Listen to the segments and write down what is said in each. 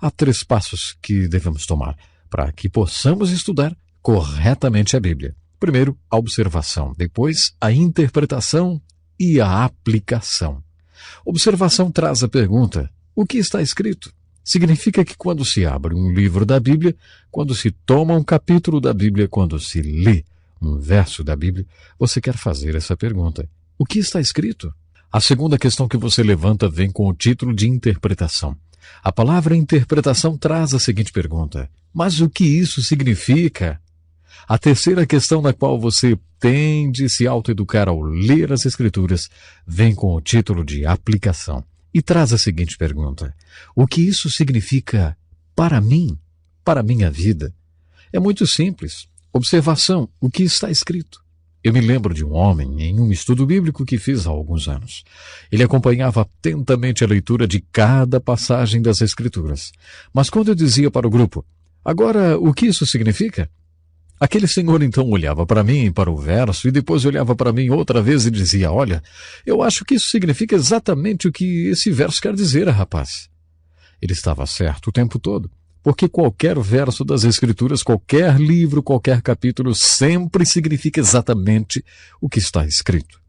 há 3 passos que devemos tomar para que possamos estudar corretamente a Bíblia. Primeiro, a observação, depois a interpretação e a aplicação. Observação traz a pergunta: o que está escrito? Significa que quando se abre um livro da Bíblia, quando se toma um capítulo da Bíblia, quando se lê um verso da Bíblia, você quer fazer essa pergunta: o que está escrito? A segunda questão que você levanta vem com o título de interpretação. A palavra interpretação traz a seguinte pergunta: mas o que isso significa? A terceira questão na qual você tem de se autoeducar ao ler as Escrituras vem com o título de aplicação e traz a seguinte pergunta: o que isso significa para mim, para a minha vida? É muito simples. Observação, o que está escrito? Eu me lembro de um homem em um estudo bíblico que fiz há alguns anos. Ele acompanhava atentamente a leitura de cada passagem das Escrituras. Mas quando eu dizia para o grupo: agora, o que isso significa? Aquele senhor então olhava para mim, para o verso, e depois olhava para mim outra vez e dizia: olha, eu acho que isso significa exatamente o que esse verso quer dizer, rapaz. Ele estava certo o tempo todo, porque qualquer verso das Escrituras, qualquer livro, qualquer capítulo, sempre significa exatamente o que está escrito.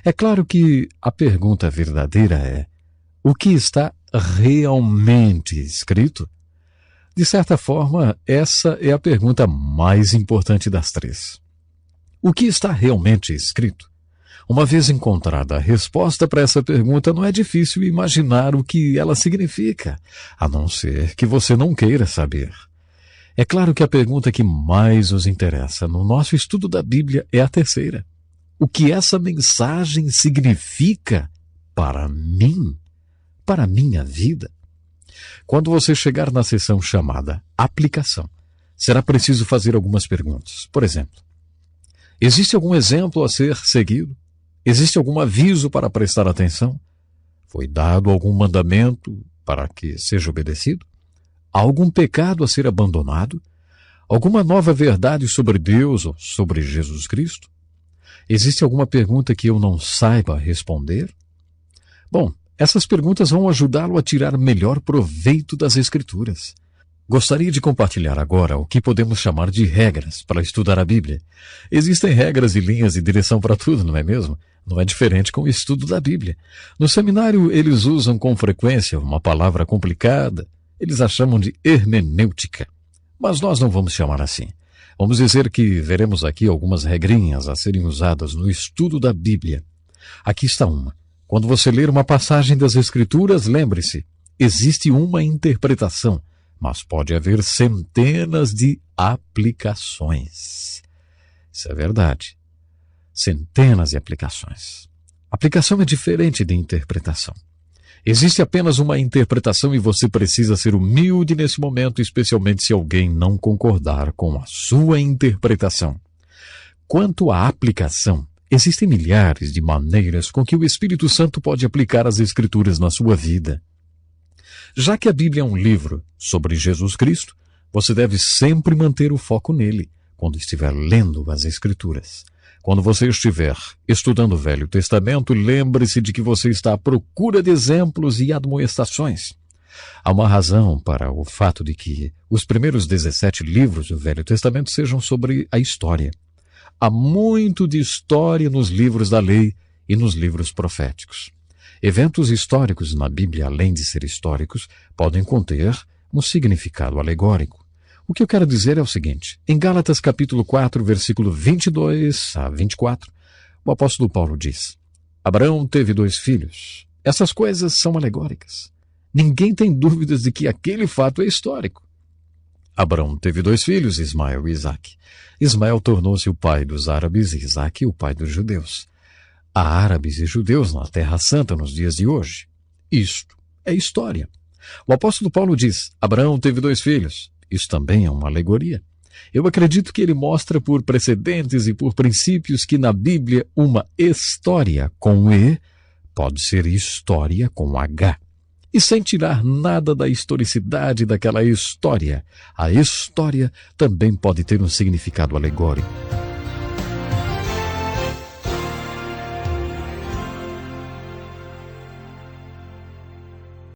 É claro que a pergunta verdadeira é: o que está realmente escrito? De certa forma, essa é a pergunta mais importante das 3. O que está realmente escrito? Uma vez encontrada a resposta para essa pergunta, não é difícil imaginar o que ela significa, a não ser que você não queira saber. É claro que a pergunta que mais nos interessa no nosso estudo da Bíblia é a terceira. O que essa mensagem significa para mim, para a minha vida? Quando você chegar na seção chamada Aplicação, será preciso fazer algumas perguntas. Por exemplo, existe algum exemplo a ser seguido? Existe algum aviso para prestar atenção? Foi dado algum mandamento para que seja obedecido? Há algum pecado a ser abandonado? Alguma nova verdade sobre Deus ou sobre Jesus Cristo? Existe alguma pergunta que eu não saiba responder? Bom, essas perguntas vão ajudá-lo a tirar melhor proveito das Escrituras. Gostaria de compartilhar agora o que podemos chamar de regras para estudar a Bíblia. Existem regras e linhas de direção para tudo, não é mesmo? Não é diferente com o estudo da Bíblia. No seminário, eles usam com frequência uma palavra complicada. Eles a chamam de hermenêutica. Mas nós não vamos chamar assim. Vamos dizer que veremos aqui algumas regrinhas a serem usadas no estudo da Bíblia. Aqui está uma. Quando você ler uma passagem das Escrituras, lembre-se, existe uma interpretação, mas pode haver centenas de aplicações. Isso é verdade. Centenas de aplicações. Aplicação é diferente de interpretação. Existe apenas uma interpretação e você precisa ser humilde nesse momento, especialmente se alguém não concordar com a sua interpretação. Quanto à aplicação, existem milhares de maneiras com que o Espírito Santo pode aplicar as Escrituras na sua vida. Já que a Bíblia é um livro sobre Jesus Cristo, você deve sempre manter o foco nele quando estiver lendo as Escrituras. Quando você estiver estudando o Velho Testamento, lembre-se de que você está à procura de exemplos e admoestações. Há uma razão para o fato de que os primeiros 17 livros do Velho Testamento sejam sobre a história. Há muito de história nos livros da lei e nos livros proféticos. Eventos históricos na Bíblia, além de ser históricos, podem conter um significado alegórico. O que eu quero dizer é o seguinte: em Gálatas capítulo 4, versículo 22 a 24, o apóstolo Paulo diz: Abraão teve 2 filhos. Essas coisas são alegóricas. Ninguém tem dúvidas de que aquele fato é histórico. Abraão teve 2 filhos, Ismael e Isaque. Ismael tornou-se o pai dos árabes e Isaque o pai dos judeus. Há árabes e judeus na Terra Santa nos dias de hoje. Isto é história. O apóstolo Paulo diz: Abraão teve 2 filhos. Isso também é uma alegoria. Eu acredito que ele mostra por precedentes e por princípios que na Bíblia uma história com E pode ser história com H. E sem tirar nada da historicidade daquela história, a história também pode ter um significado alegórico.